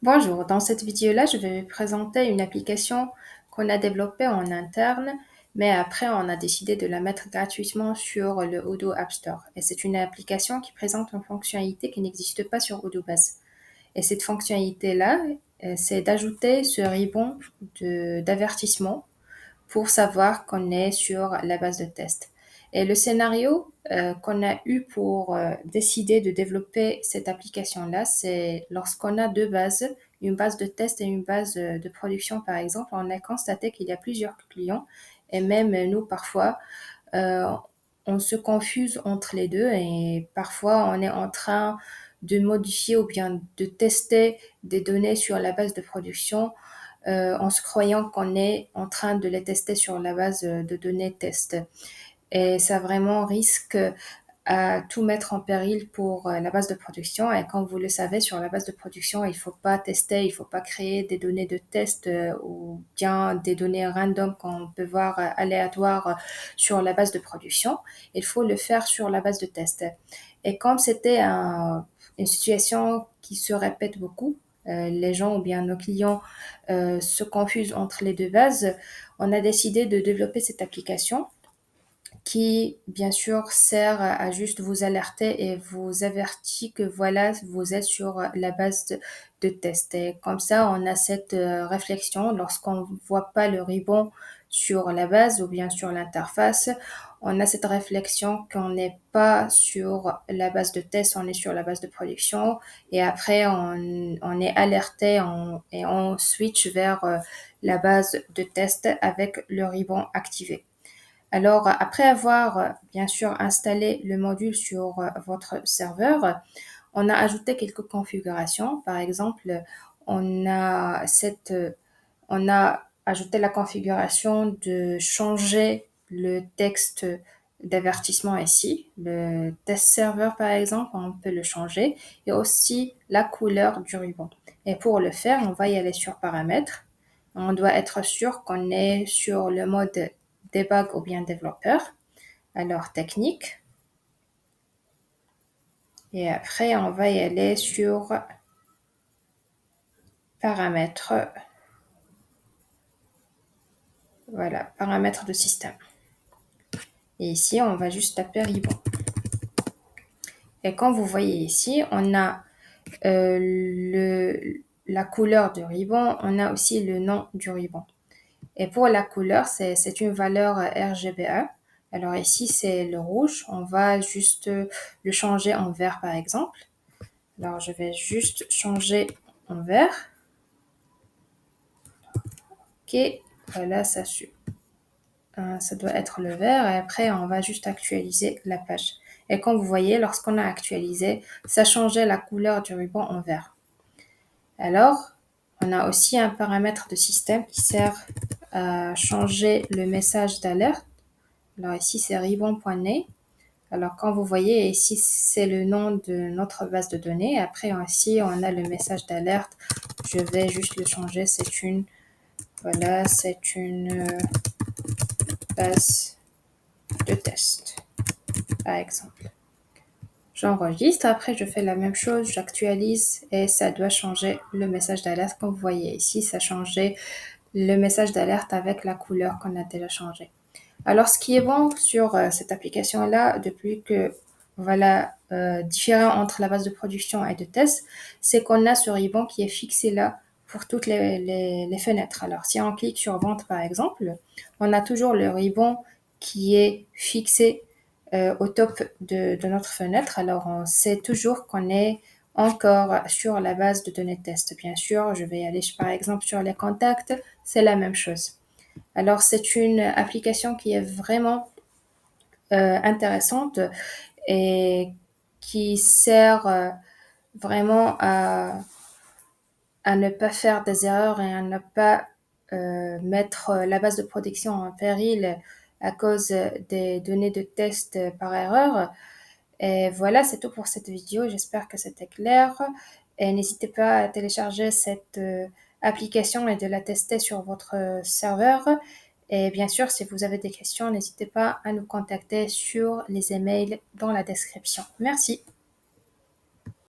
Bonjour, dans cette vidéo-là, je vais vous présenter une application qu'on a développée en interne, mais après on a décidé de la mettre gratuitement sur le Odoo App Store. Et c'est une application qui présente une fonctionnalité qui n'existe pas sur Odoo Base. Et cette fonctionnalité-là, c'est d'ajouter ce ribbon d'avertissement pour savoir qu'on est sur la base de test. Et le scénario qu'on a eu pour décider de développer cette application-là, c'est lorsqu'on a deux bases, une base de test et une base de production, par exemple, on a constaté qu'il y a plusieurs clients et même nous, parfois, euh, on se confuse entre les deux et parfois on est en train de modifier ou bien de tester des données sur la base de production en se croyant qu'on est en train de les tester sur la base de données test. Et ça vraiment risque à tout mettre en péril pour la base de production. Et comme vous le savez, sur la base de production, il ne faut pas tester, il ne faut pas créer des données de test ou bien des données random qu'on peut voir aléatoires sur la base de production. Il faut le faire sur la base de test. Et comme c'était une situation qui se répète beaucoup, les gens ou bien nos clients se confusent entre les deux bases, on a décidé de développer cette application qui, bien sûr, sert à juste vous alerter et vous avertit que voilà, vous êtes sur la base de test. Et comme ça, on a cette réflexion lorsqu'on ne voit pas le ribbon sur la base ou bien sur l'interface. On a cette réflexion qu'on n'est pas sur la base de test, on est sur la base de production. Et après, on est alerté et on switch vers la base de test avec le ribbon activé. Alors, après avoir bien sûr installé le module sur votre serveur, on a ajouté quelques configurations. Par exemple, on a on a ajouté la configuration de changer le texte d'avertissement ici. Le test serveur, par exemple, on peut le changer et aussi la couleur du ruban. Et pour le faire, on va y aller sur paramètres. On doit être sûr qu'on est sur le mode debug ou bien développeur. Alors, technique. Et après, on va y aller sur paramètres. Voilà, paramètres de système. Et ici, on va juste taper ribbon. Et comme vous voyez ici, on a la couleur du ribbon, on a aussi le nom du ribbon. Et pour la couleur, c'est une valeur RGBA. Alors ici, c'est le rouge. On va juste le changer en vert, par exemple. Alors, je vais juste changer en vert. Ok, voilà, ça doit être le vert. Et après, on va juste actualiser la page. Et comme vous voyez, lorsqu'on a actualisé, ça changeait la couleur du ruban en vert. Alors, on a aussi un paramètre de système qui sert à changer le message d'alerte. Alors ici, c'est ribbon.name. Alors, quand vous voyez, ici, c'est le nom de notre base de données. Après, ici, on a le message d'alerte. Je vais juste le changer. Voilà, c'est une base de test, par exemple. J'enregistre, après je fais la même chose, j'actualise et ça doit changer le message d'alerte. Comme vous voyez ici, ça a changé le message d'alerte avec la couleur qu'on a déjà changé. Alors, ce qui est bon sur cette application-là, depuis que voilà, différent entre la base de production et de test, c'est qu'on a ce ribbon qui est fixé là pour toutes les fenêtres. Alors, si on clique sur vente, par exemple, on a toujours le ribbon qui est fixé au top de notre fenêtre. Alors, on sait toujours qu'on est encore sur la base de données test. Bien sûr, je vais aller par exemple sur les contacts, c'est la même chose. Alors, c'est une application qui est vraiment intéressante et qui sert vraiment à ne pas faire des erreurs et à ne pas mettre la base de production en péril à cause des données de test par erreur. Et voilà, c'est tout pour cette vidéo. J'espère que c'était clair. Et n'hésitez pas à télécharger cette application et de la tester sur votre serveur. Et bien sûr, si vous avez des questions, n'hésitez pas à nous contacter sur les emails dans la description. Merci.